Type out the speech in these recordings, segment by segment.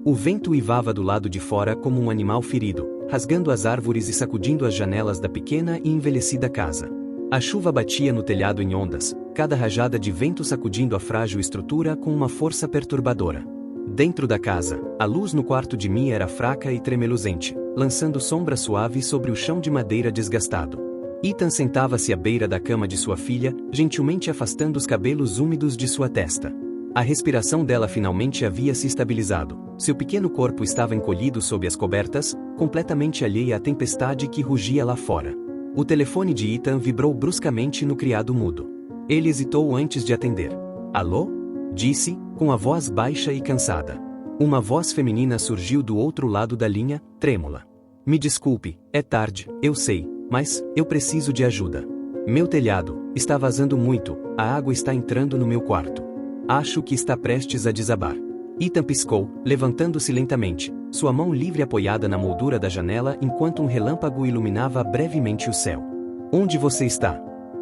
O vento uivava do lado de fora como um animal ferido, rasgando as árvores e sacudindo as janelas da pequena e envelhecida casa. A chuva batia no telhado em ondas, cada rajada de vento sacudindo a frágil estrutura com uma força perturbadora. Dentro da casa, a luz no quarto de Mia era fraca e tremeluzente, lançando sombra suave sobre o chão de madeira desgastado. Ethan sentava-se à beira da cama de sua filha, gentilmente afastando os cabelos úmidos de sua testa. A respiração dela finalmente havia se estabilizado. Seu pequeno corpo estava encolhido sob as cobertas, completamente alheia à tempestade que rugia lá fora. O telefone de Ethan vibrou bruscamente no criado mudo. Ele hesitou antes de atender. Alô? Disse, com a voz baixa e cansada. Uma voz feminina surgiu do outro lado da linha, trêmula. Me desculpe, é tarde, eu sei, mas eu preciso de ajuda. Meu telhado está vazando muito, a água está entrando no meu quarto. Acho que está prestes a desabar. Ethan piscou, levantando-se lentamente, sua mão livre apoiada na moldura da janela enquanto um relâmpago iluminava brevemente o céu. Onde você está?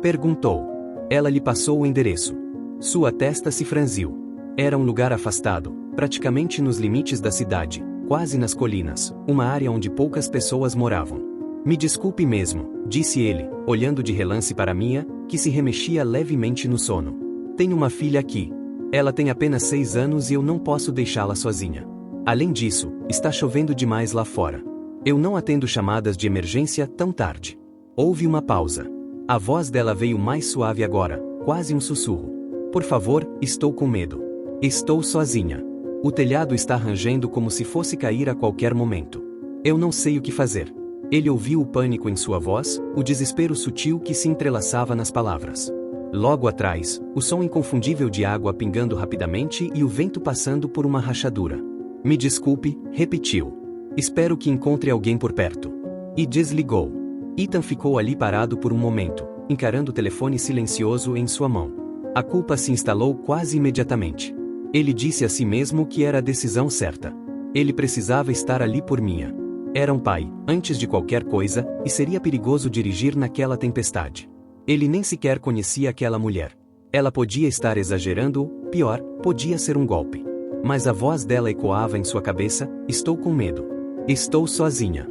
Perguntou. Ela lhe passou o endereço. Sua testa se franziu. Era um lugar afastado, praticamente nos limites da cidade, quase nas colinas, uma área onde poucas pessoas moravam. Me desculpe mesmo, disse ele, olhando de relance para Mia, que se remexia levemente no sono. Tenho uma filha aqui. Ela tem apenas 6 anos e eu não posso deixá-la sozinha. Além disso, está chovendo demais lá fora. Eu não atendo chamadas de emergência tão tarde. Houve uma pausa. A voz dela veio mais suave agora, quase um sussurro. Por favor, estou com medo. Estou sozinha. O telhado está rangendo como se fosse cair a qualquer momento. Eu não sei o que fazer. Ele ouviu o pânico em sua voz, o desespero sutil que se entrelaçava nas palavras. Logo atrás, o som inconfundível de água pingando rapidamente e o vento passando por uma rachadura. Me desculpe, repetiu. Espero que encontre alguém por perto. E desligou. Ethan ficou ali parado por um momento, encarando o telefone silencioso em sua mão. A culpa se instalou quase imediatamente. Ele disse a si mesmo que era a decisão certa. Ele precisava estar ali por Mia. Era um pai, antes de qualquer coisa, e seria perigoso dirigir naquela tempestade. Ele nem sequer conhecia aquela mulher. Ela podia estar exagerando, pior, podia ser um golpe. Mas a voz dela ecoava em sua cabeça, estou com medo. Estou sozinha.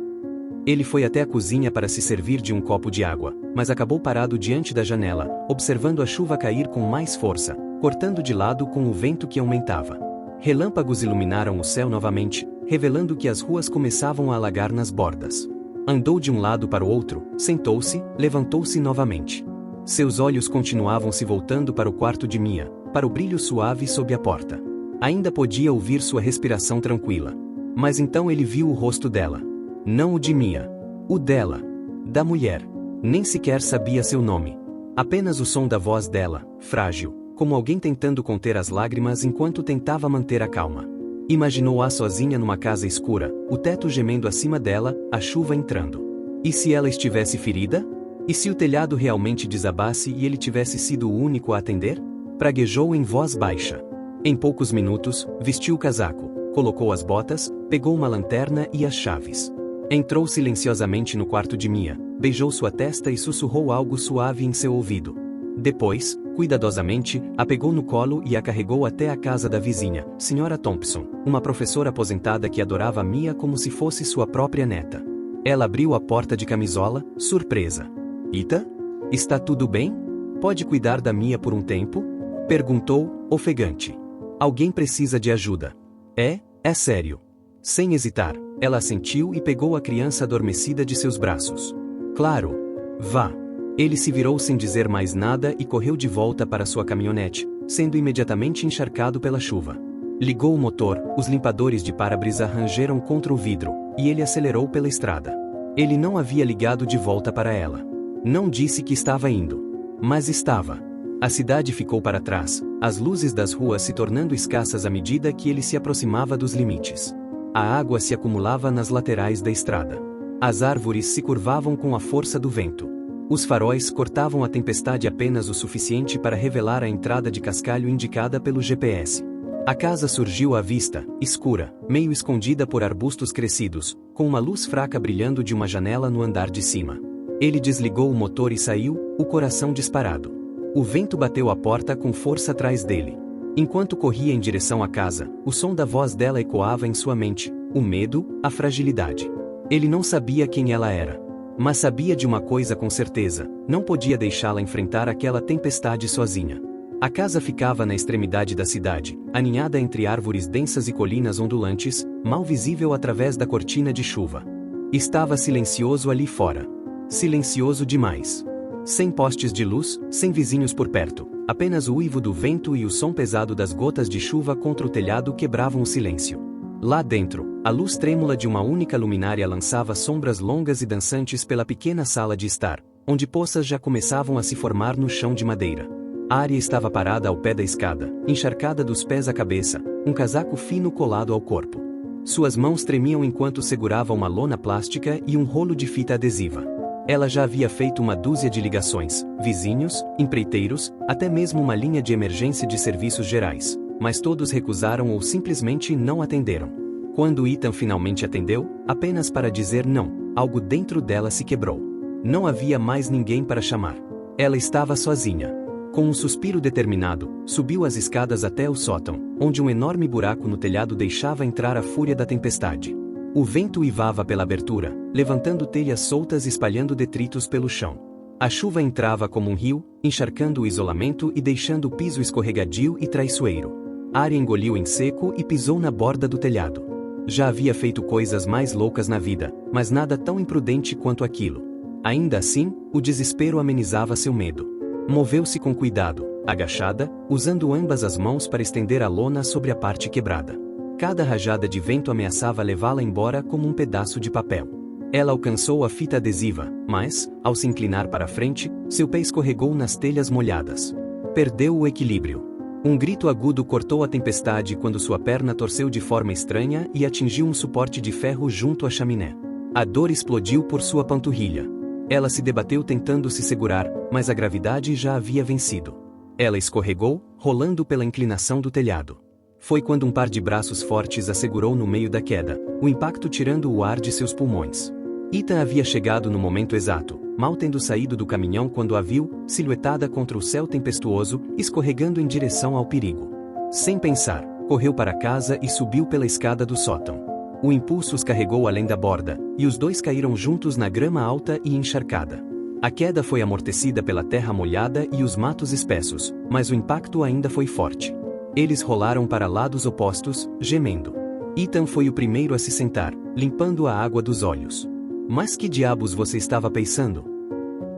Ele foi até a cozinha para se servir de um copo de água, mas acabou parado diante da janela, observando a chuva cair com mais força, cortando de lado com o vento que aumentava. Relâmpagos iluminaram o céu novamente, revelando que as ruas começavam a alagar nas bordas. Andou de um lado para o outro, sentou-se, levantou-se novamente. Seus olhos continuavam se voltando para o quarto de Mia, para o brilho suave sob a porta. Ainda podia ouvir sua respiração tranquila. Mas então ele viu o rosto dela. Não o de Mia. O dela. Da mulher. Nem sequer sabia seu nome. Apenas o som da voz dela, frágil, como alguém tentando conter as lágrimas enquanto tentava manter a calma. Imaginou-a sozinha numa casa escura, o teto gemendo acima dela, a chuva entrando. E se ela estivesse ferida? E se o telhado realmente desabasse e ele tivesse sido o único a atender? Praguejou em voz baixa. Em poucos minutos, vestiu o casaco, colocou as botas, pegou uma lanterna e as chaves. Entrou silenciosamente no quarto de Mia, beijou sua testa e sussurrou algo suave em seu ouvido. Depois, cuidadosamente, a pegou no colo e a carregou até a casa da vizinha, Sra. Thompson, uma professora aposentada que adorava Mia como se fosse sua própria neta. Ela abriu a porta de camisola, surpresa. Ethan? Está tudo bem? Pode cuidar da Mia por um tempo? Perguntou, ofegante. Alguém precisa de ajuda. É sério. Sem hesitar, ela assentiu e pegou a criança adormecida de seus braços. Claro. Vá. Ele se virou sem dizer mais nada e correu de volta para sua caminhonete, sendo imediatamente encharcado pela chuva. Ligou o motor, os limpadores de para-brisa rangeram contra o vidro, e ele acelerou pela estrada. Ele não havia ligado de volta para ela. Não disse que estava indo. Mas estava. A cidade ficou para trás, as luzes das ruas se tornando escassas à medida que ele se aproximava dos limites. A água se acumulava nas laterais da estrada. As árvores se curvavam com a força do vento. Os faróis cortavam a tempestade apenas o suficiente para revelar a entrada de cascalho indicada pelo GPS. A casa surgiu à vista, escura, meio escondida por arbustos crescidos, com uma luz fraca brilhando de uma janela no andar de cima. Ele desligou o motor e saiu, o coração disparado. O vento bateu a porta com força atrás dele. Enquanto corria em direção à casa, o som da voz dela ecoava em sua mente, o medo, a fragilidade. Ele não sabia quem ela era. Mas sabia de uma coisa com certeza, não podia deixá-la enfrentar aquela tempestade sozinha. A casa ficava na extremidade da cidade, aninhada entre árvores densas e colinas ondulantes, mal visível através da cortina de chuva. Estava silencioso ali fora. Silencioso demais. Sem postes de luz, sem vizinhos por perto, apenas o uivo do vento e o som pesado das gotas de chuva contra o telhado quebravam o silêncio. Lá dentro, a luz trêmula de uma única luminária lançava sombras longas e dançantes pela pequena sala de estar, onde poças já começavam a se formar no chão de madeira. Arya estava parada ao pé da escada, encharcada dos pés à cabeça, um casaco fino colado ao corpo. Suas mãos tremiam enquanto segurava uma lona plástica e um rolo de fita adesiva. Ela já havia feito uma dúzia de ligações, vizinhos, empreiteiros, até mesmo uma linha de emergência de serviços gerais, mas todos recusaram ou simplesmente não atenderam. Quando Ethan finalmente atendeu, apenas para dizer não, algo dentro dela se quebrou. Não havia mais ninguém para chamar. Ela estava sozinha. Com um suspiro determinado, subiu as escadas até o sótão, onde um enorme buraco no telhado deixava entrar a fúria da tempestade. O vento uivava pela abertura, levantando telhas soltas e espalhando detritos pelo chão. A chuva entrava como um rio, encharcando o isolamento e deixando o piso escorregadio e traiçoeiro. Arya engoliu em seco e pisou na borda do telhado. Já havia feito coisas mais loucas na vida, mas nada tão imprudente quanto aquilo. Ainda assim, o desespero amenizava seu medo. Moveu-se com cuidado, agachada, usando ambas as mãos para estender a lona sobre a parte quebrada. Cada rajada de vento ameaçava levá-la embora como um pedaço de papel. Ela alcançou a fita adesiva, mas, ao se inclinar para frente, seu pé escorregou nas telhas molhadas. Perdeu o equilíbrio. Um grito agudo cortou a tempestade quando sua perna torceu de forma estranha e atingiu um suporte de ferro junto à chaminé. A dor explodiu por sua panturrilha. Ela se debateu tentando se segurar, mas a gravidade já havia vencido. Ela escorregou, rolando pela inclinação do telhado. Foi quando um par de braços fortes a segurou no meio da queda, o impacto tirando o ar de seus pulmões. Ethan havia chegado no momento exato, mal tendo saído do caminhão quando a viu, silhuetada contra o céu tempestuoso, escorregando em direção ao perigo. Sem pensar, correu para casa e subiu pela escada do sótão. O impulso os carregou além da borda, e os dois caíram juntos na grama alta e encharcada. A queda foi amortecida pela terra molhada e os matos espessos, mas o impacto ainda foi forte. Eles rolaram para lados opostos, gemendo. Ethan foi o primeiro a se sentar, limpando a água dos olhos. Mas que diabos você estava pensando?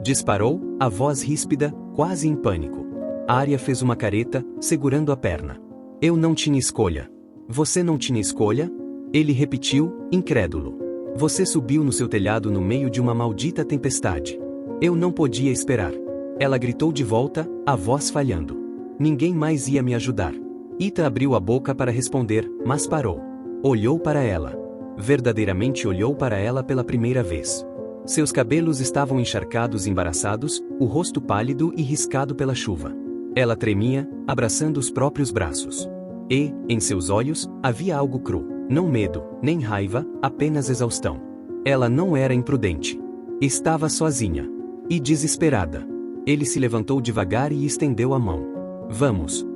Disparou, a voz ríspida, quase em pânico. Arya fez uma careta, segurando a perna. Eu não tinha escolha. Você não tinha escolha? Ele repetiu, incrédulo. Você subiu no seu telhado no meio de uma maldita tempestade. Eu não podia esperar. Ela gritou de volta, a voz falhando. Ninguém mais ia me ajudar. Ethan abriu a boca para responder, mas parou. Olhou para ela. Verdadeiramente olhou para ela pela primeira vez. Seus cabelos estavam encharcados e embaraçados, o rosto pálido e riscado pela chuva. Ela tremia, abraçando os próprios braços. E, em seus olhos, havia algo cru. Não medo, nem raiva, apenas exaustão. Ela não era imprudente. Estava sozinha. E desesperada. Ele se levantou devagar e estendeu a mão.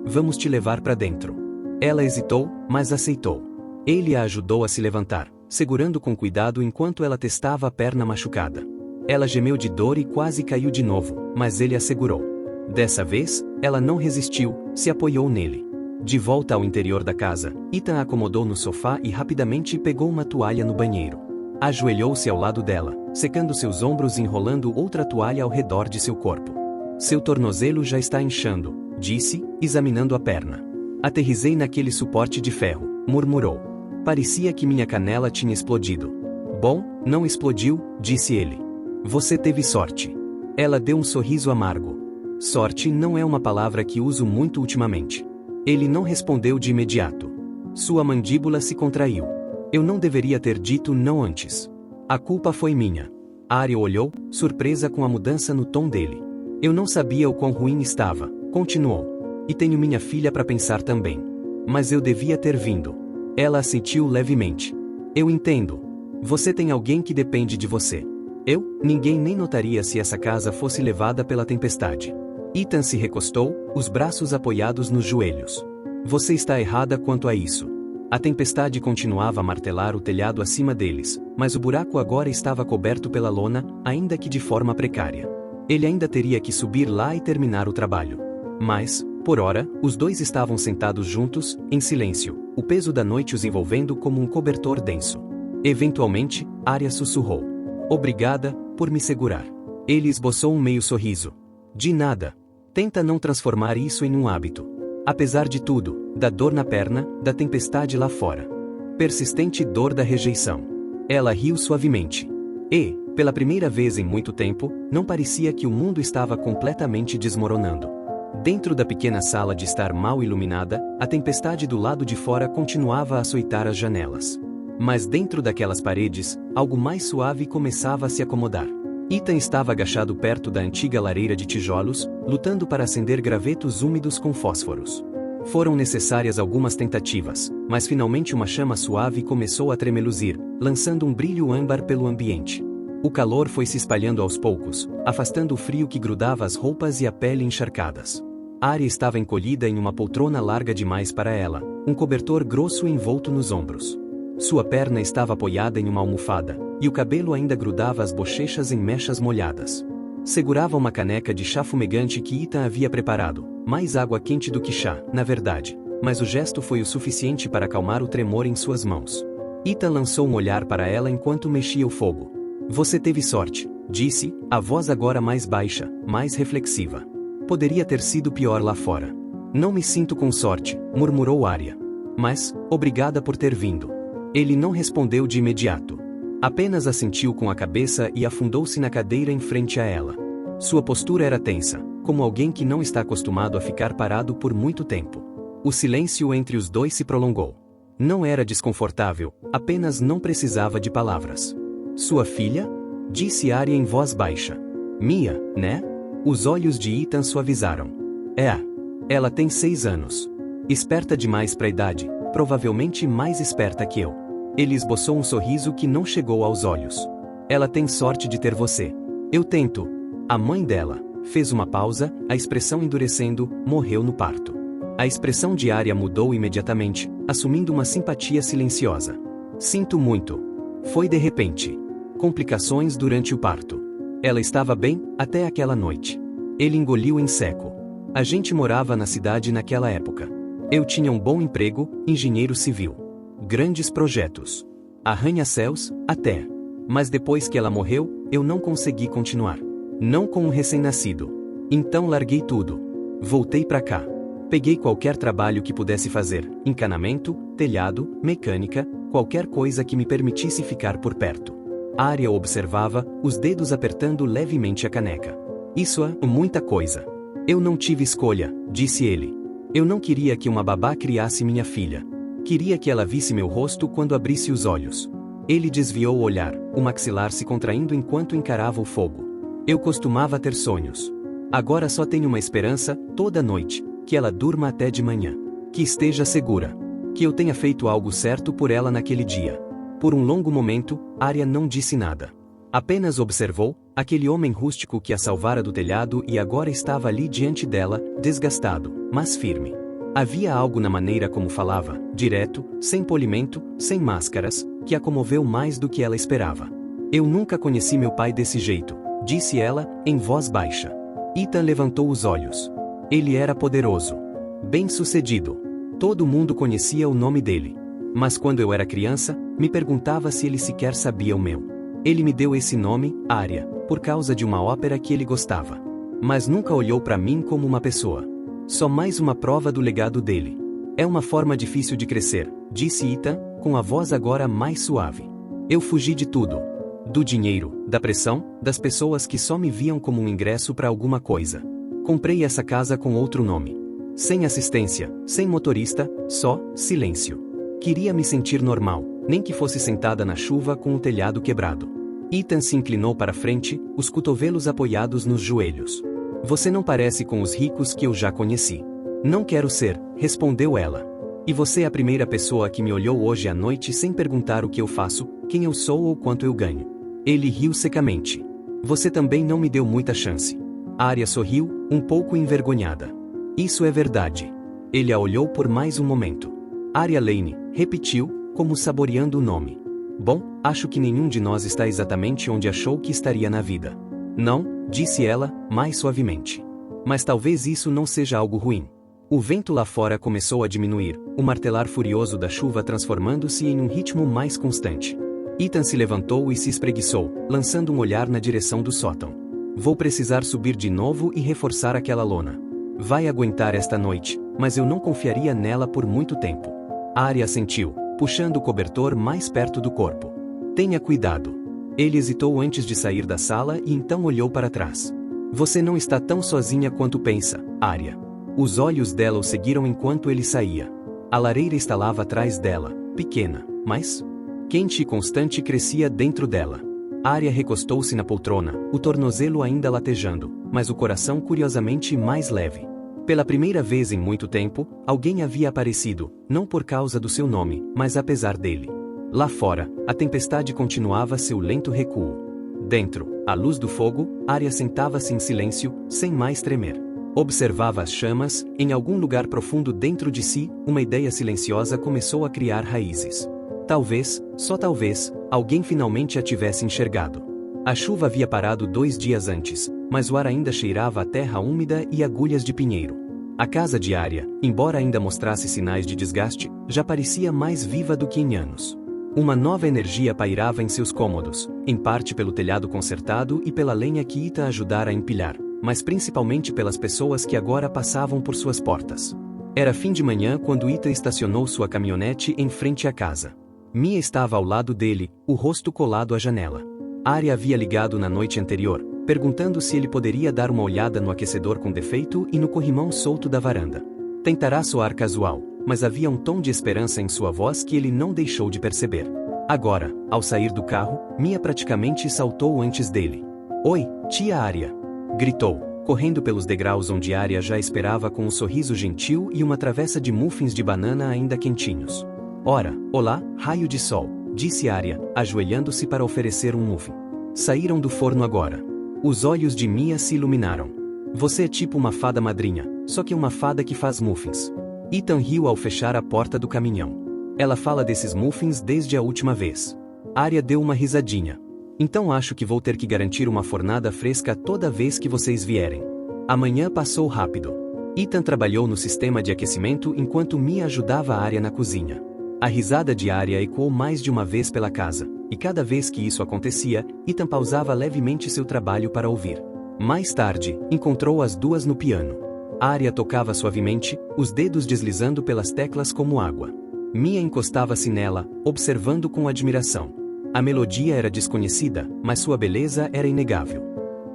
Vamos te levar para dentro. Ela hesitou, mas aceitou. Ele a ajudou a se levantar, segurando com cuidado enquanto ela testava a perna machucada. Ela gemeu de dor e quase caiu de novo, mas ele a segurou. Dessa vez, ela não resistiu, se apoiou nele. De volta ao interior da casa, Ethan a acomodou no sofá e rapidamente pegou uma toalha no banheiro. Ajoelhou-se ao lado dela, secando seus ombros e enrolando outra toalha ao redor de seu corpo. Seu tornozelo já está inchando, disse, examinando a perna. Aterrissei naquele suporte de ferro, murmurou. Parecia que minha canela tinha explodido. Bom, não explodiu, disse ele. Você teve sorte. Ela deu um sorriso amargo. Sorte não é uma palavra que uso muito ultimamente. Ele não respondeu de imediato. Sua mandíbula se contraiu. Eu não deveria ter dito não antes. A culpa foi minha. Arya olhou, surpresa com a mudança no tom dele. Eu não sabia o quão ruim estava, continuou. E tenho minha filha para pensar também. Mas eu devia ter vindo. Ela assentiu levemente. Eu entendo. Você tem alguém que depende de você. Ninguém nem notaria se essa casa fosse levada pela tempestade. Ethan se recostou, os braços apoiados nos joelhos. Você está errada quanto a isso. A tempestade continuava a martelar o telhado acima deles, mas o buraco agora estava coberto pela lona, ainda que de forma precária. Ele ainda teria que subir lá e terminar o trabalho. Mas, por ora, os dois estavam sentados juntos, em silêncio, o peso da noite os envolvendo como um cobertor denso. Eventualmente, Arya sussurrou: "Obrigada, por me segurar." Ele esboçou um meio sorriso. "De nada. Tenta não transformar isso em um hábito. Apesar de tudo, da dor na perna, da tempestade lá fora. Persistente dor da rejeição." Ela riu suavemente. E, pela primeira vez em muito tempo, não parecia que o mundo estava completamente desmoronando. Dentro da pequena sala de estar mal iluminada, a tempestade do lado de fora continuava a açoitar as janelas. Mas dentro daquelas paredes, algo mais suave começava a se acomodar. Ethan estava agachado perto da antiga lareira de tijolos, lutando para acender gravetos úmidos com fósforos. Foram necessárias algumas tentativas, mas finalmente uma chama suave começou a tremeluzir, lançando um brilho âmbar pelo ambiente. O calor foi se espalhando aos poucos, afastando o frio que grudava as roupas e a pele encharcadas. Arya estava encolhida em uma poltrona larga demais para ela, um cobertor grosso envolto nos ombros. Sua perna estava apoiada em uma almofada, e o cabelo ainda grudava as bochechas em mechas molhadas. Segurava uma caneca de chá fumegante que Ethan havia preparado, mais água quente do que chá, na verdade, mas o gesto foi o suficiente para acalmar o tremor em suas mãos. Ethan lançou um olhar para ela enquanto mexia o fogo. "Você teve sorte", disse, a voz agora mais baixa, mais reflexiva. "Poderia ter sido pior lá fora." "Não me sinto com sorte", murmurou Arya. "Mas, obrigada por ter vindo." Ele não respondeu de imediato. Apenas assentiu com a cabeça e afundou-se na cadeira em frente a ela. Sua postura era tensa, como alguém que não está acostumado a ficar parado por muito tempo. O silêncio entre os dois se prolongou. Não era desconfortável, apenas não precisava de palavras. "Sua filha?" disse Arya em voz baixa. "Mia, né?" Os olhos de Ethan suavizaram. "É. Ela tem 6 anos. Esperta demais para a idade, provavelmente mais esperta que eu." Ele esboçou um sorriso que não chegou aos olhos. "Ela tem sorte de ter você." "Eu tento." A mãe dela fez uma pausa, a expressão endurecendo, morreu no parto. A expressão de Arya mudou imediatamente, assumindo uma simpatia silenciosa. "Sinto muito." Foi de repente. Complicações durante o parto. Ela estava bem, até aquela noite. Ele engoliu em seco. "A gente morava na cidade naquela época. Eu tinha um bom emprego, engenheiro civil. Grandes projetos. Arranha-céus, até. Mas depois que ela morreu, eu não consegui continuar. Não com um recém-nascido. Então larguei tudo. Voltei pra cá. Peguei qualquer trabalho que pudesse fazer, encanamento, telhado, mecânica, qualquer coisa que me permitisse ficar por perto." Arya observava, os dedos apertando levemente a caneca. "Isso é muita coisa." "Eu não tive escolha", disse ele. "Eu não queria que uma babá criasse minha filha. Queria que ela visse meu rosto quando abrisse os olhos." Ele desviou o olhar, o maxilar se contraindo enquanto encarava o fogo. "Eu costumava ter sonhos. Agora só tenho uma esperança, toda noite, que ela durma até de manhã. Que esteja segura. Que eu tenha feito algo certo por ela naquele dia." Por um longo momento, Arya não disse nada. Apenas observou, aquele homem rústico que a salvara do telhado e agora estava ali diante dela, desgastado, mas firme. Havia algo na maneira como falava, direto, sem polimento, sem máscaras, que a comoveu mais do que ela esperava. "Eu nunca conheci meu pai desse jeito", disse ela, em voz baixa. Ethan levantou os olhos. Ele era poderoso. Bem-sucedido. Todo mundo conhecia o nome dele. Mas quando eu era criança, me perguntava se ele sequer sabia o meu. Ele me deu esse nome, Arya, por causa de uma ópera que ele gostava. Mas nunca olhou para mim como uma pessoa. Só mais uma prova do legado dele. "É uma forma difícil de crescer", disse Ethan, com a voz agora mais suave. "Eu fugi de tudo. Do dinheiro, da pressão, das pessoas que só me viam como um ingresso para alguma coisa. Comprei essa casa com outro nome. Sem assistência, sem motorista, só silêncio. Queria me sentir normal, nem que fosse sentada na chuva com o telhado quebrado." Ethan se inclinou para frente, os cotovelos apoiados nos joelhos. "Você não parece com os ricos que eu já conheci." "Não quero ser", respondeu ela. "E você é a primeira pessoa que me olhou hoje à noite sem perguntar o que eu faço, quem eu sou ou quanto eu ganho." Ele riu secamente. "Você também não me deu muita chance." Arya sorriu, um pouco envergonhada. "Isso é verdade." Ele a olhou por mais um momento. Arya Lane, repetiu, como saboreando o nome. Bom, acho que nenhum de nós está exatamente onde achou que estaria na vida. Não, disse ela, mais suavemente. Mas talvez isso não seja algo ruim. O vento lá fora começou a diminuir, o martelar furioso da chuva transformando-se em um ritmo mais constante. Ethan se levantou e se espreguiçou, lançando um olhar na direção do sótão. Vou precisar subir de novo e reforçar aquela lona. Vai aguentar esta noite, mas eu não confiaria nela por muito tempo. Arya assentiu, puxando o cobertor mais perto do corpo. Tenha cuidado. Ele hesitou antes de sair da sala e então olhou para trás. Você não está tão sozinha quanto pensa, Arya. Os olhos dela o seguiram enquanto ele saía. A lareira estalava atrás dela, pequena, mas quente e constante crescia dentro dela. Arya recostou-se na poltrona, o tornozelo ainda latejando, mas o coração curiosamente mais leve. Pela primeira vez em muito tempo, alguém havia aparecido, não por causa do seu nome, mas apesar dele. Lá fora, a tempestade continuava seu lento recuo. Dentro, à luz do fogo, Arya sentava-se em silêncio, sem mais tremer. Observava as chamas, em algum lugar profundo dentro de si, uma ideia silenciosa começou a criar raízes. Talvez, só talvez, alguém finalmente a tivesse enxergado. A chuva havia parado 2 dias antes, mas o ar ainda cheirava a terra úmida e agulhas de pinheiro. A casa de Arya, embora ainda mostrasse sinais de desgaste, já parecia mais viva do que em anos. Uma nova energia pairava em seus cômodos, em parte pelo telhado consertado e pela lenha que Ita ajudara a empilhar, mas principalmente pelas pessoas que agora passavam por suas portas. Era fim de manhã quando Ita estacionou sua caminhonete em frente à casa. Mia estava ao lado dele, o rosto colado à janela. Arya havia ligado na noite anterior, perguntando se ele poderia dar uma olhada no aquecedor com defeito e no corrimão solto da varanda. Tentará soar casual, mas havia um tom de esperança em sua voz que ele não deixou de perceber. Agora, ao sair do carro, Mia praticamente saltou antes dele. Oi, tia Arya! Gritou, correndo pelos degraus onde Arya já esperava com um sorriso gentil e uma travessa de muffins de banana ainda quentinhos. Ora, olá, raio de sol, disse Arya, ajoelhando-se para oferecer um muffin. Saíram do forno agora. Os olhos de Mia se iluminaram. Você é tipo uma fada madrinha, só que uma fada que faz muffins. Ethan riu ao fechar a porta do caminhão. Ela fala desses muffins desde a última vez. Arya deu uma risadinha. Então acho que vou ter que garantir uma fornada fresca toda vez que vocês vierem. Amanhã passou rápido. Ethan trabalhou no sistema de aquecimento enquanto Mia ajudava Arya na cozinha. A risada de Arya ecoou mais de uma vez pela casa, e cada vez que isso acontecia, Ethan pausava levemente seu trabalho para ouvir. Mais tarde, encontrou as duas no piano. Arya tocava suavemente, os dedos deslizando pelas teclas como água. Mia encostava-se nela, observando com admiração. A melodia era desconhecida, mas sua beleza era inegável.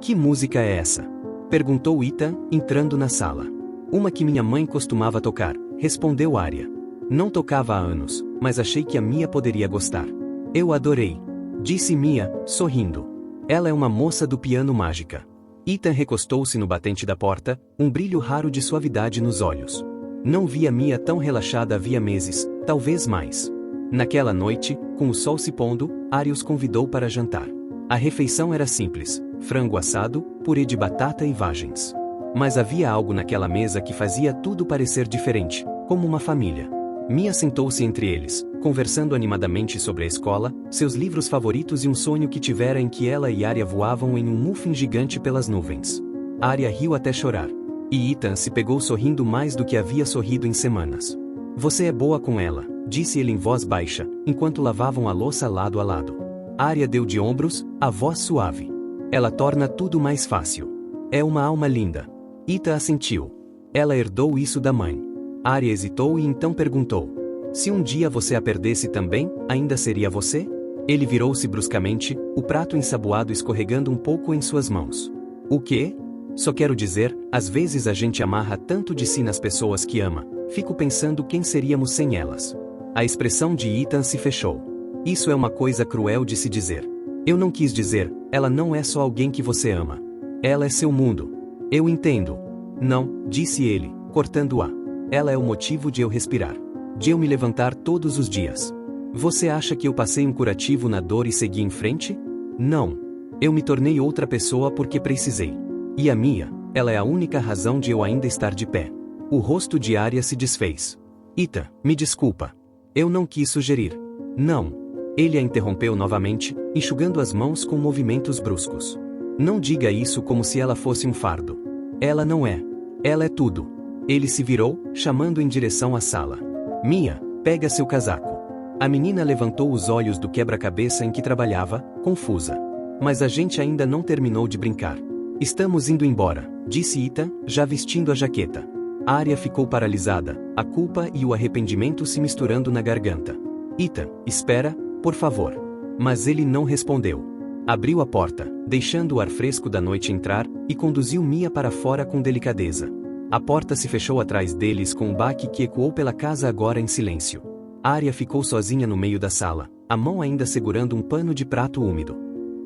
Que música é essa? Perguntou Ethan, entrando na sala. Uma que minha mãe costumava tocar, respondeu Arya. Não tocava há anos, mas achei que a Mia poderia gostar. Eu adorei, disse Mia, sorrindo. Ela é uma moça do piano mágica. Ethan recostou-se no batente da porta, um brilho raro de suavidade nos olhos. Não via Mia tão relaxada havia meses, talvez mais. Naquela noite, com o sol se pondo, Arya os convidou para jantar. A refeição era simples, frango assado, purê de batata e vagens. Mas havia algo naquela mesa que fazia tudo parecer diferente, como uma família. Mia sentou-se entre eles, conversando animadamente sobre a escola, seus livros favoritos e um sonho que tivera em que ela e Arya voavam em um muffin gigante pelas nuvens. Arya riu até chorar. E Ethan se pegou sorrindo mais do que havia sorrido em semanas. Você é boa com ela, disse ele em voz baixa, enquanto lavavam a louça lado a lado. Arya deu de ombros, a voz suave. Ela torna tudo mais fácil. É uma alma linda. Ethan assentiu. Ela herdou isso da mãe. Arya hesitou e então perguntou. Se um dia você a perdesse também, ainda seria você? Ele virou-se bruscamente, o prato ensaboado escorregando um pouco em suas mãos. O quê? Só quero dizer, às vezes a gente amarra tanto de si nas pessoas que ama, fico pensando quem seríamos sem elas. A expressão de Ethan se fechou. Isso é uma coisa cruel de se dizer. Eu não quis dizer, ela não é só alguém que você ama. Ela é seu mundo. Eu entendo. Não, disse ele, cortando-a. Ela é o motivo de eu respirar. De eu me levantar todos os dias. Você acha que eu passei um curativo na dor e segui em frente? Não. Eu me tornei outra pessoa porque precisei. E a Mia, ela é a única razão de eu ainda estar de pé. O rosto de Arya se desfez. Ita, me desculpa. Eu não quis sugerir. Não. Ele a interrompeu novamente, enxugando as mãos com movimentos bruscos. Não diga isso como se ela fosse um fardo. Ela não é. Ela é tudo. Ele se virou, chamando em direção à sala. Mia, pega seu casaco. A menina levantou os olhos do quebra-cabeça em que trabalhava, confusa. Mas a gente ainda não terminou de brincar. Estamos indo embora, disse Ita, já vestindo a jaqueta. Arya ficou paralisada, a culpa e o arrependimento se misturando na garganta. Ita, espera, por favor. Mas ele não respondeu. Abriu a porta, deixando o ar fresco da noite entrar, e conduziu Mia para fora com delicadeza. A porta se fechou atrás deles com um baque que ecoou pela casa agora em silêncio. Arya ficou sozinha no meio da sala, a mão ainda segurando um pano de prato úmido.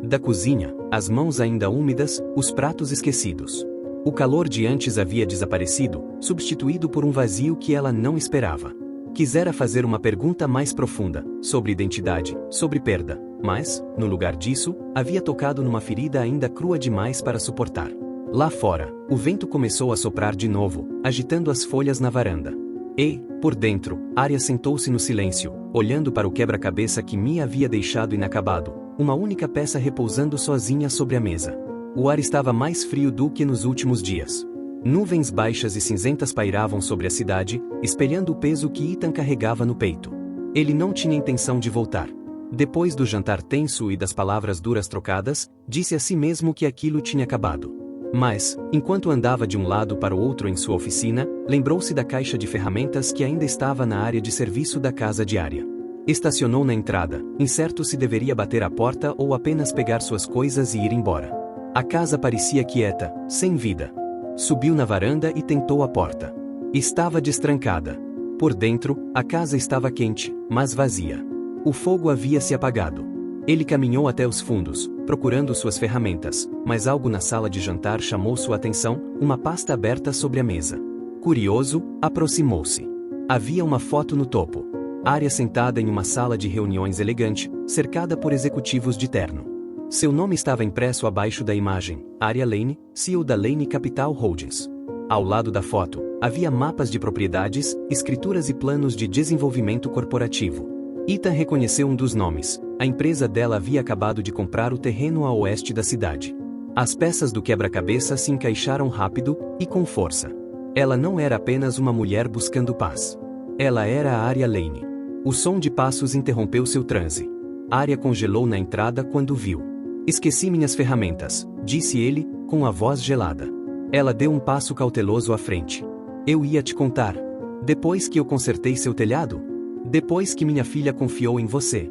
Da cozinha, as mãos ainda úmidas, os pratos esquecidos. O calor de antes havia desaparecido, substituído por um vazio que ela não esperava. Quisera fazer uma pergunta mais profunda, sobre identidade, sobre perda, mas, no lugar disso, havia tocado numa ferida ainda crua demais para suportar. Lá fora, o vento começou a soprar de novo, agitando as folhas na varanda. E, por dentro, Arya sentou-se no silêncio, olhando para o quebra-cabeça que Mia havia deixado inacabado, uma única peça repousando sozinha sobre a mesa. O ar estava mais frio do que nos últimos dias. Nuvens baixas e cinzentas pairavam sobre a cidade, espelhando o peso que Ethan carregava no peito. Ele não tinha intenção de voltar. Depois do jantar tenso e das palavras duras trocadas, disse a si mesmo que aquilo tinha acabado. Mas, enquanto andava de um lado para o outro em sua oficina, lembrou-se da caixa de ferramentas que ainda estava na área de serviço da casa de Arya. Estacionou na entrada, incerto se deveria bater a porta ou apenas pegar suas coisas e ir embora. A casa parecia quieta, sem vida. Subiu na varanda e tentou a porta. Estava destrancada. Por dentro, a casa estava quente, mas vazia. O fogo havia se apagado. Ele caminhou até os fundos, procurando suas ferramentas, mas algo na sala de jantar chamou sua atenção, uma pasta aberta sobre a mesa. Curioso, aproximou-se. Havia uma foto no topo. Arya sentada em uma sala de reuniões elegante, cercada por executivos de terno. Seu nome estava impresso abaixo da imagem, Arya Lane, CEO da Lane Capital Holdings. Ao lado da foto, havia mapas de propriedades, escrituras e planos de desenvolvimento corporativo. Ethan reconheceu um dos nomes. A empresa dela havia acabado de comprar o terreno a oeste da cidade. As peças do quebra-cabeça se encaixaram rápido e com força. Ela não era apenas uma mulher buscando paz. Ela era a Arya Lane. O som de passos interrompeu seu transe. Arya congelou na entrada quando viu. Esqueci minhas ferramentas, disse ele, com a voz gelada. Ela deu um passo cauteloso à frente. Eu ia te contar. Depois que eu consertei seu telhado? Depois que minha filha confiou em você.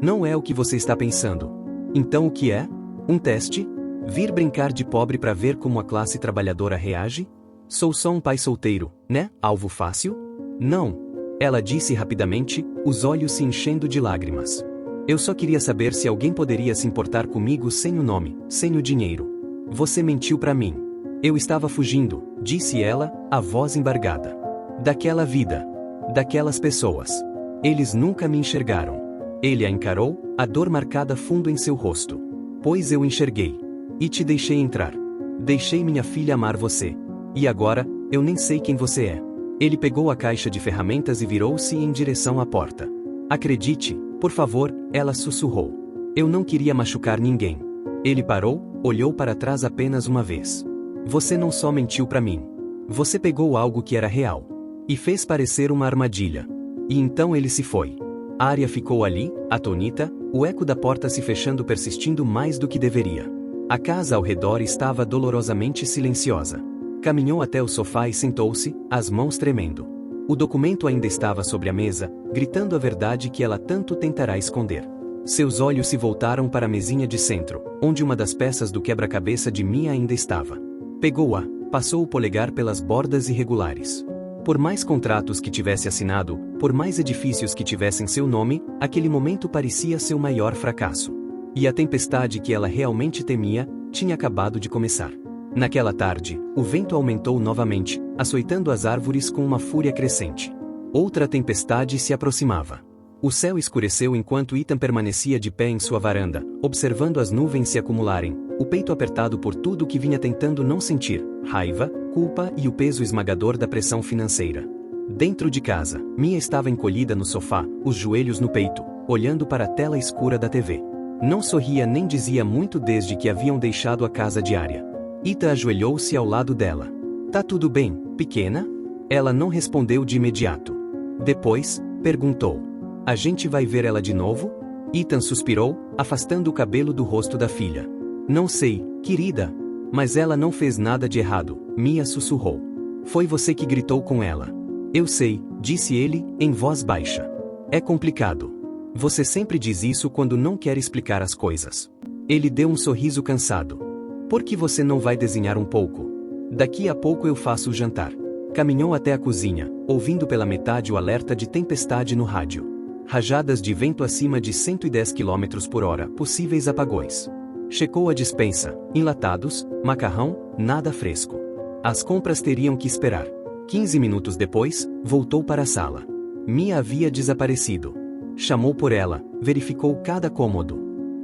Não é o que você está pensando. Então o que é? Um teste? Vir brincar de pobre para ver como a classe trabalhadora reage? Sou só um pai solteiro, né? Alvo fácil? Não. Ela disse rapidamente, os olhos se enchendo de lágrimas. Eu só queria saber se alguém poderia se importar comigo sem o nome, sem o dinheiro. Você mentiu para mim. Eu estava fugindo, disse ela, a voz embargada. Daquela vida. Daquelas pessoas. Eles nunca me enxergaram. Ele a encarou, a dor marcada fundo em seu rosto. Pois eu enxerguei. E te deixei entrar. Deixei minha filha amar você. E agora, eu nem sei quem você é. Ele pegou a caixa de ferramentas e virou-se em direção à porta. Acredite, por favor, ela sussurrou. Eu não queria machucar ninguém. Ele parou, olhou para trás apenas uma vez. Você não só mentiu para mim. Você pegou algo que era real. E fez parecer uma armadilha. E então ele se foi. Arya ficou ali, atônita, o eco da porta se fechando persistindo mais do que deveria. A casa ao redor estava dolorosamente silenciosa. Caminhou até o sofá e sentou-se, as mãos tremendo. O documento ainda estava sobre a mesa, gritando a verdade que ela tanto tentará esconder. Seus olhos se voltaram para a mesinha de centro, onde uma das peças do quebra-cabeça de Mia ainda estava. Pegou-a, passou o polegar pelas bordas irregulares. Por mais contratos que tivesse assinado, por mais edifícios que tivessem seu nome, aquele momento parecia seu maior fracasso. E a tempestade que ela realmente temia, tinha acabado de começar. Naquela tarde, o vento aumentou novamente, açoitando as árvores com uma fúria crescente. Outra tempestade se aproximava. O céu escureceu enquanto Ethan permanecia de pé em sua varanda, observando as nuvens se acumularem, o peito apertado por tudo que vinha tentando não sentir, raiva, culpa e o peso esmagador da pressão financeira. Dentro de casa, Mia estava encolhida no sofá, os joelhos no peito, olhando para a tela escura da TV. Não sorria nem dizia muito desde que haviam deixado a casa diária. Ethan ajoelhou-se ao lado dela. Tá tudo bem, pequena? Ela não respondeu de imediato. Depois, perguntou. A gente vai ver ela de novo? Ethan suspirou, afastando o cabelo do rosto da filha. Não sei, querida. Mas ela não fez nada de errado, Mia sussurrou. Foi você que gritou com ela. Eu sei, disse ele, em voz baixa. É complicado. Você sempre diz isso quando não quer explicar as coisas. Ele deu um sorriso cansado. Por que você não vai desenhar um pouco? Daqui a pouco eu faço o jantar. Caminhou até a cozinha, ouvindo pela metade o alerta de tempestade no rádio. Rajadas de vento acima de 110 km por hora, possíveis apagões. Checou a despensa, enlatados, macarrão, nada fresco. As compras teriam que esperar. 15 minutos depois, voltou para a sala. Mia havia desaparecido. Chamou por ela, verificou cada cômodo.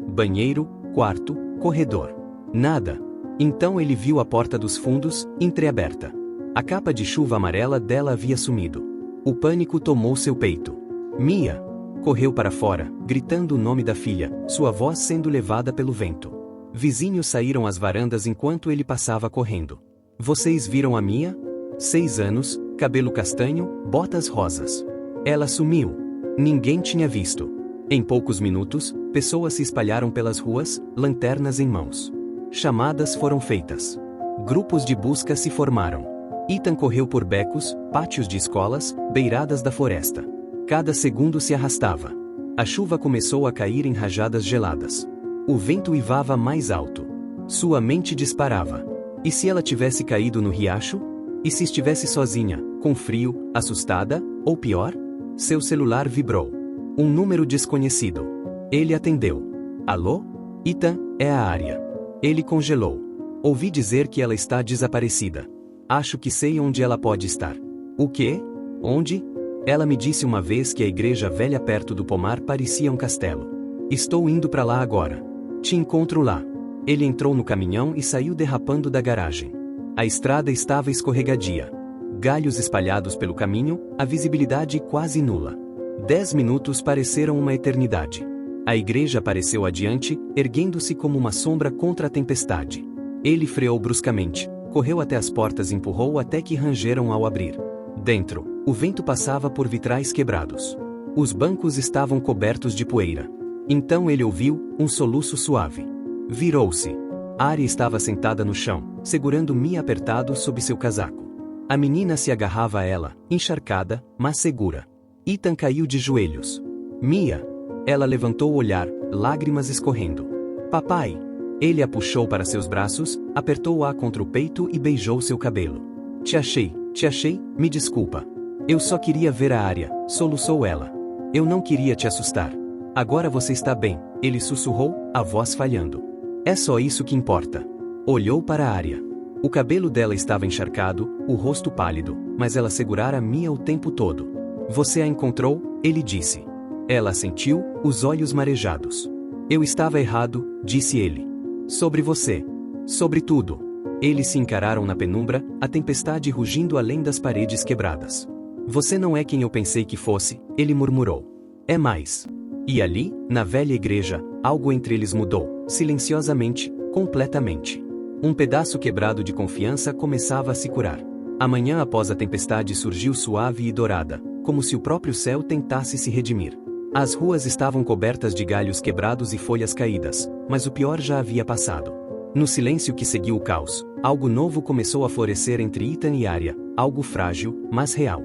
Banheiro, quarto, corredor. Nada. Então ele viu a porta dos fundos, entreaberta. A capa de chuva amarela dela havia sumido. O pânico tomou seu peito. Mia! Correu para fora, gritando o nome da filha, sua voz sendo levada pelo vento. Vizinhos saíram às varandas enquanto ele passava correndo. Vocês viram a Mia? 6 anos, cabelo castanho, botas rosas. Ela sumiu. Ninguém tinha visto. Em poucos minutos, pessoas se espalharam pelas ruas, lanternas em mãos. Chamadas foram feitas. Grupos de busca se formaram. Ethan correu por becos, pátios de escolas, beiradas da floresta. Cada segundo se arrastava. A chuva começou a cair em rajadas geladas. O vento uivava mais alto. Sua mente disparava. E se ela tivesse caído no riacho? E se estivesse sozinha, com frio, assustada, ou pior? Seu celular vibrou. Um número desconhecido. Ele atendeu. Alô? Ethan, é a Arya. Ele congelou. Ouvi dizer que ela está desaparecida. Acho que sei onde ela pode estar. O quê? Onde? Ela me disse uma vez que a igreja velha perto do pomar parecia um castelo. Estou indo para lá agora. Te encontro lá. Ele entrou no caminhão e saiu derrapando da garagem. A estrada estava escorregadia. Galhos espalhados pelo caminho, a visibilidade quase nula. 10 minutos pareceram uma eternidade. A igreja apareceu adiante, erguendo-se como uma sombra contra a tempestade. Ele freou bruscamente, correu até as portas e empurrou até que rangeram ao abrir. Dentro, o vento passava por vitrais quebrados. Os bancos estavam cobertos de poeira. Então ele ouviu um soluço suave. Virou-se. Arya estava sentada no chão, segurando Mia apertado sob seu casaco. A menina se agarrava a ela, encharcada, mas segura. Ethan caiu de joelhos. Mia! Ela levantou o olhar, lágrimas escorrendo. Papai! Ele a puxou para seus braços, apertou-a contra o peito e beijou seu cabelo. Te achei, me desculpa. Eu só queria ver a Arya, soluçou ela. Eu não queria te assustar. Agora você está bem, ele sussurrou, a voz falhando. É só isso que importa. Olhou para a Arya. O cabelo dela estava encharcado, o rosto pálido, mas ela segurara Mia o tempo todo. Você a encontrou? Ele disse. Ela assentiu, os olhos marejados. Eu estava errado, disse ele. Sobre você. Sobre tudo. Eles se encararam na penumbra, a tempestade rugindo além das paredes quebradas. Você não é quem eu pensei que fosse, ele murmurou. É mais. E ali, na velha igreja, algo entre eles mudou, silenciosamente, completamente. Um pedaço quebrado de confiança começava a se curar. A manhã após a tempestade surgiu suave e dourada, como se o próprio céu tentasse se redimir. As ruas estavam cobertas de galhos quebrados e folhas caídas, mas o pior já havia passado. No silêncio que seguiu o caos, algo novo começou a florescer entre Ethan e Arya, algo frágil, mas real.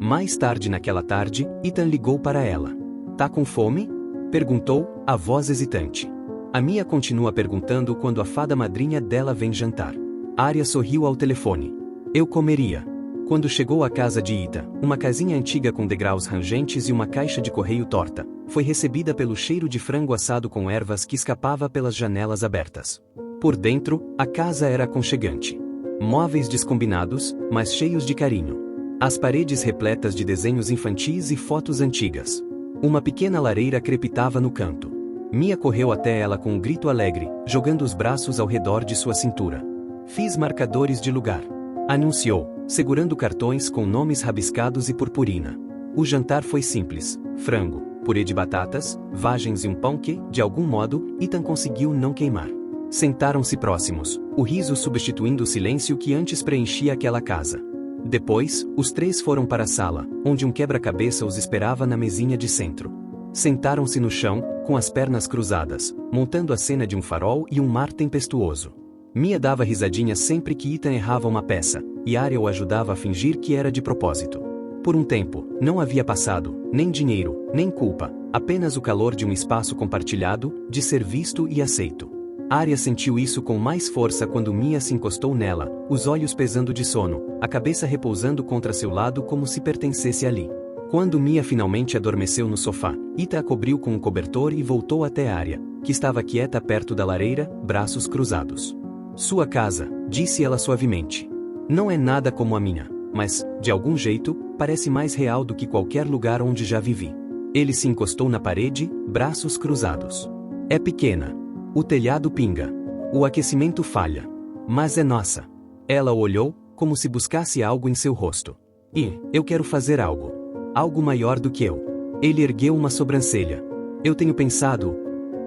Mais tarde naquela tarde, Ethan ligou para ela. Tá com fome? Perguntou, a voz hesitante. A Mia continua perguntando quando a fada madrinha dela vem jantar. Arya sorriu ao telefone. Eu comeria. Quando chegou à casa de Ethan, uma casinha antiga com degraus rangentes e uma caixa de correio torta, foi recebida pelo cheiro de frango assado com ervas que escapava pelas janelas abertas. Por dentro, a casa era aconchegante. Móveis descombinados, mas cheios de carinho. As paredes repletas de desenhos infantis e fotos antigas. Uma pequena lareira crepitava no canto. Mia correu até ela com um grito alegre, jogando os braços ao redor de sua cintura. Fiz marcadores de lugar, anunciou, segurando cartões com nomes rabiscados e purpurina. O jantar foi simples: frango, purê de batatas, vagens e um pão que, de algum modo, Ethan conseguiu não queimar. Sentaram-se próximos, o riso substituindo o silêncio que antes preenchia aquela casa. Depois, os três foram para a sala, onde um quebra-cabeça os esperava na mesinha de centro. Sentaram-se no chão, com as pernas cruzadas, montando a cena de um farol e um mar tempestuoso. Mia dava risadinha sempre que Ethan errava uma peça, e Arya o ajudava a fingir que era de propósito. Por um tempo, não havia passado, nem dinheiro, nem culpa, apenas o calor de um espaço compartilhado, de ser visto e aceito. Arya sentiu isso com mais força quando Mia se encostou nela, os olhos pesando de sono, a cabeça repousando contra seu lado como se pertencesse ali. Quando Mia finalmente adormeceu no sofá, Ethan a cobriu com um cobertor e voltou até Arya, que estava quieta perto da lareira, braços cruzados. Sua casa, disse ela suavemente. Não é nada como a minha, mas, de algum jeito, parece mais real do que qualquer lugar onde já vivi. Ele se encostou na parede, braços cruzados. É pequena. O telhado pinga. O aquecimento falha. Mas é nossa. Ela o olhou, como se buscasse algo em seu rosto. E, eu quero fazer algo. Algo maior do que eu. Ele ergueu uma sobrancelha. Eu tenho pensado.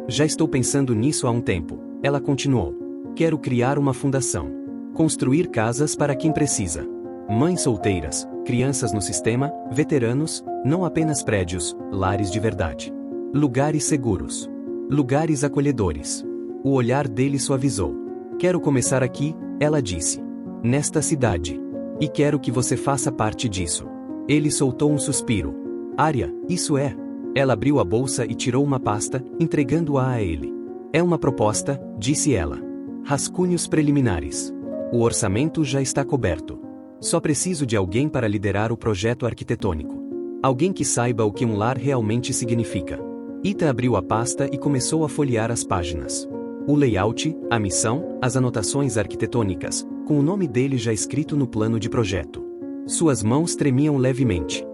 Já estou pensando nisso há um tempo. Ela continuou. Quero criar uma fundação. Construir casas para quem precisa. Mães solteiras, crianças no sistema, veteranos, não apenas prédios, lares de verdade. Lugares seguros. Lugares acolhedores. O olhar dele suavizou. Quero começar aqui, ela disse. Nesta cidade. E quero que você faça parte disso. Ele soltou um suspiro. Arya, isso é. Ela abriu a bolsa e tirou uma pasta, entregando-a a ele. É uma proposta, disse ela. Rascunhos preliminares. O orçamento já está coberto. Só preciso de alguém para liderar o projeto arquitetônico. Alguém que saiba o que um lar realmente significa. Ethan abriu a pasta e começou a folhear as páginas. O layout, a missão, as anotações arquitetônicas, com o nome dele já escrito no plano de projeto. Suas mãos tremiam levemente.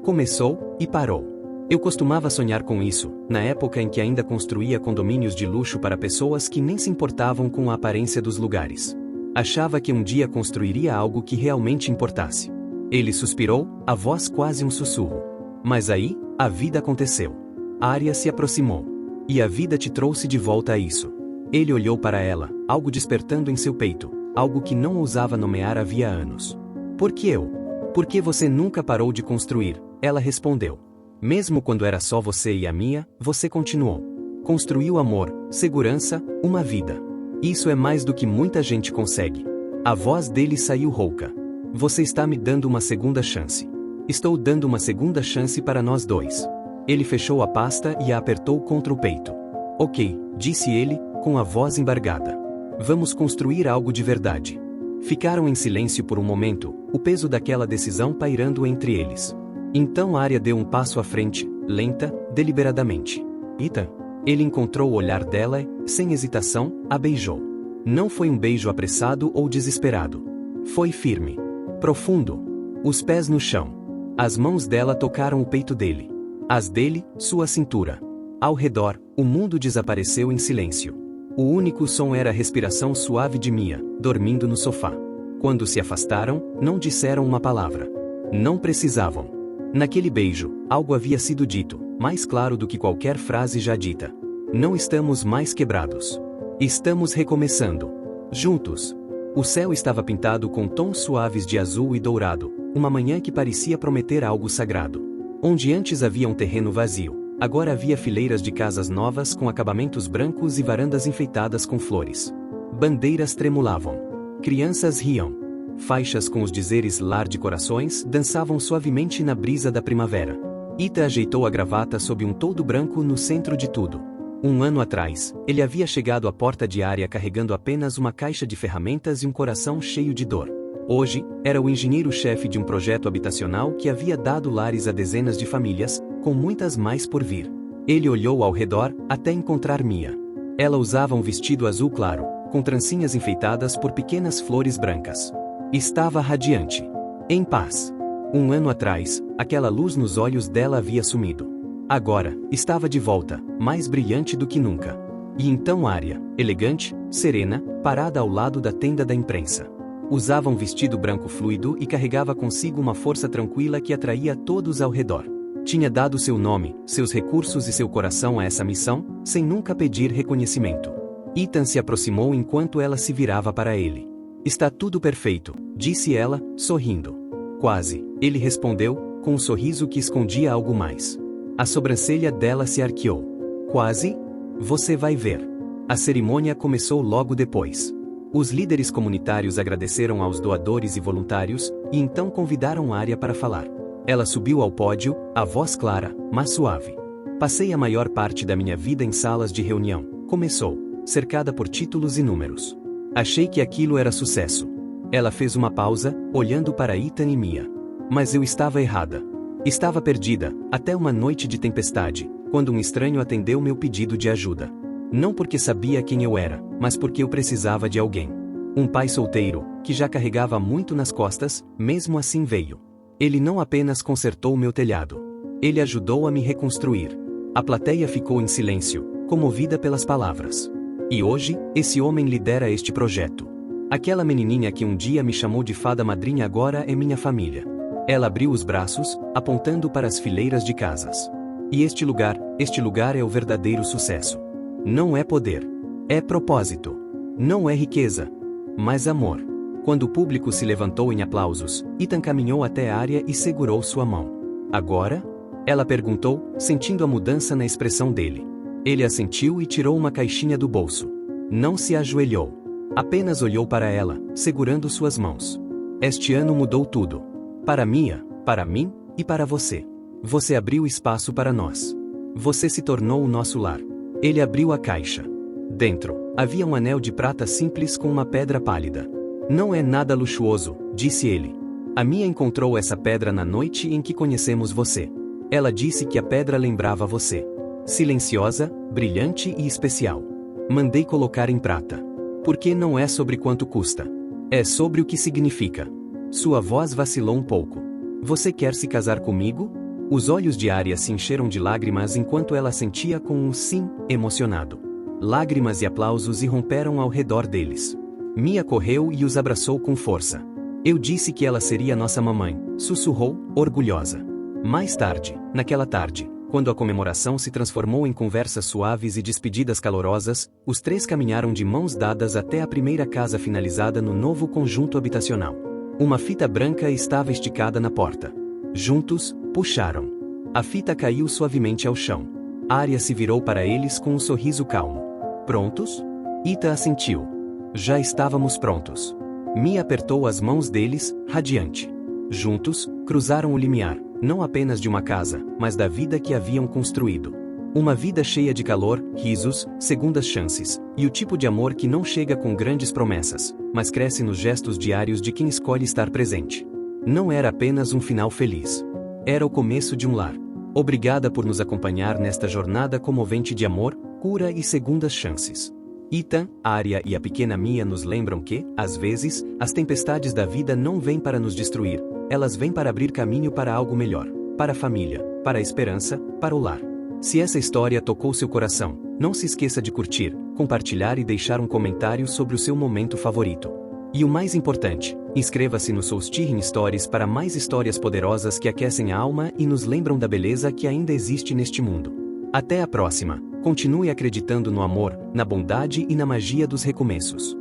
Começou, e parou. Eu costumava sonhar com isso, na época em que ainda construía condomínios de luxo para pessoas que nem se importavam com a aparência dos lugares. Achava que um dia construiria algo que realmente importasse. Ele suspirou, a voz quase um sussurro. Mas aí, a vida aconteceu. Arya se aproximou. E a vida te trouxe de volta a isso. Ele olhou para ela, algo despertando em seu peito, algo que não ousava nomear havia anos. Por que eu? Por que você nunca parou de construir? Ela respondeu. Mesmo quando era só você e a Mia, você continuou. Construiu amor, segurança, uma vida. Isso é mais do que muita gente consegue. A voz dele saiu rouca. Você está me dando uma segunda chance. Estou dando uma segunda chance para nós dois. Ele fechou a pasta e a apertou contra o peito. Ok, disse ele, com a voz embargada. Vamos construir algo de verdade. Ficaram em silêncio por um momento, o peso daquela decisão pairando entre eles. Então Arya deu um passo à frente, lenta, deliberadamente. Ethan? Ele encontrou o olhar dela e, sem hesitação, a beijou. Não foi um beijo apressado ou desesperado. Foi firme. Profundo. Os pés no chão. As mãos dela tocaram o peito dele. As dele, sua cintura. Ao redor, o mundo desapareceu em silêncio. O único som era a respiração suave de Mia, dormindo no sofá. Quando se afastaram, não disseram uma palavra. Não precisavam. Naquele beijo, algo havia sido dito, mais claro do que qualquer frase já dita. Não estamos mais quebrados. Estamos recomeçando. Juntos. O céu estava pintado com tons suaves de azul e dourado, uma manhã que parecia prometer algo sagrado. Onde antes havia um terreno vazio, agora havia fileiras de casas novas com acabamentos brancos e varandas enfeitadas com flores. Bandeiras tremulavam. Crianças riam. Faixas com os dizeres Lar de Corações dançavam suavemente na brisa da primavera. Ethan ajeitou a gravata sob um toldo branco no centro de tudo. Um ano atrás, ele havia chegado à porta de Arya carregando apenas uma caixa de ferramentas e um coração cheio de dor. Hoje, era o engenheiro-chefe de um projeto habitacional que havia dado lares a dezenas de famílias, com muitas mais por vir. Ele olhou ao redor, até encontrar Mia. Ela usava um vestido azul claro, com trancinhas enfeitadas por pequenas flores brancas. Estava radiante. Em paz. Um ano atrás, aquela luz nos olhos dela havia sumido. Agora, estava de volta, mais brilhante do que nunca. E então Arya, elegante, serena, parada ao lado da tenda da imprensa. Usava um vestido branco fluido e carregava consigo uma força tranquila que atraía todos ao redor. Tinha dado seu nome, seus recursos e seu coração a essa missão, sem nunca pedir reconhecimento. Ethan se aproximou enquanto ela se virava para ele. Está tudo perfeito, disse ela, sorrindo. Quase, ele respondeu, com um sorriso que escondia algo mais. A sobrancelha dela se arqueou. Quase? Você vai ver. A cerimônia começou logo depois. Os líderes comunitários agradeceram aos doadores e voluntários, e então convidaram Arya para falar. Ela subiu ao pódio, a voz clara, mas suave. Passei a maior parte da minha vida em salas de reunião, começou, cercada por títulos e números. Achei que aquilo era sucesso. Ela fez uma pausa, olhando para Ethan e Mia. Mas eu estava errada. Estava perdida, até uma noite de tempestade, quando um estranho atendeu meu pedido de ajuda. Não porque sabia quem eu era, mas porque eu precisava de alguém. Um pai solteiro, que já carregava muito nas costas, mesmo assim veio. Ele não apenas consertou meu telhado. Ele ajudou a me reconstruir. A plateia ficou em silêncio, comovida pelas palavras. E hoje, esse homem lidera este projeto. Aquela menininha que um dia me chamou de fada madrinha agora é minha família. Ela abriu os braços, apontando para as fileiras de casas. E este lugar é o verdadeiro sucesso. Não é poder. É propósito. Não é riqueza. Mas amor. Quando o público se levantou em aplausos, Ethan caminhou até a Arya e segurou sua mão. Agora? Ela perguntou, sentindo a mudança na expressão dele. Ele assentiu e tirou uma caixinha do bolso. Não se ajoelhou. Apenas olhou para ela, segurando suas mãos. Este ano mudou tudo. Para Mia, para mim, e para você. Você abriu espaço para nós. Você se tornou o nosso lar. Ele abriu a caixa. Dentro, havia um anel de prata simples com uma pedra pálida. Não é nada luxuoso, disse ele. A Mia encontrou essa pedra na noite em que conhecemos você. Ela disse que a pedra lembrava você. Silenciosa, brilhante e especial. Mandei colocar em prata. Porque não é sobre quanto custa. É sobre o que significa. Sua voz vacilou um pouco. Você quer se casar comigo? Os olhos de Arya se encheram de lágrimas enquanto ela sentia com um sim, emocionado. Lágrimas e aplausos irromperam ao redor deles. Mia correu e os abraçou com força. Eu disse que ela seria nossa mamãe, sussurrou, orgulhosa. Mais tarde, naquela tarde, quando a comemoração se transformou em conversas suaves e despedidas calorosas, os três caminharam de mãos dadas até a primeira casa finalizada no novo conjunto habitacional. Uma fita branca estava esticada na porta. Juntos, puxaram. A fita caiu suavemente ao chão. Arya se virou para eles com um sorriso calmo. Prontos? Ethan assentiu. Já estávamos prontos. Mia apertou as mãos deles, radiante. Juntos, cruzaram o limiar, não apenas de uma casa, mas da vida que haviam construído. Uma vida cheia de calor, risos, segundas chances, e o tipo de amor que não chega com grandes promessas, mas cresce nos gestos diários de quem escolhe estar presente. Não era apenas um final feliz. Era o começo de um lar. Obrigada por nos acompanhar nesta jornada comovente de amor, cura e segundas chances. Ethan, Arya e a pequena Mia nos lembram que, às vezes, as tempestades da vida não vêm para nos destruir, elas vêm para abrir caminho para algo melhor, para a família, para a esperança, para o lar. Se essa história tocou seu coração, não se esqueça de curtir, compartilhar e deixar um comentário sobre o seu momento favorito. E o mais importante, inscreva-se no Solstirring Stories para mais histórias poderosas que aquecem a alma e nos lembram da beleza que ainda existe neste mundo. Até a próxima! Continue acreditando no amor, na bondade e na magia dos recomeços.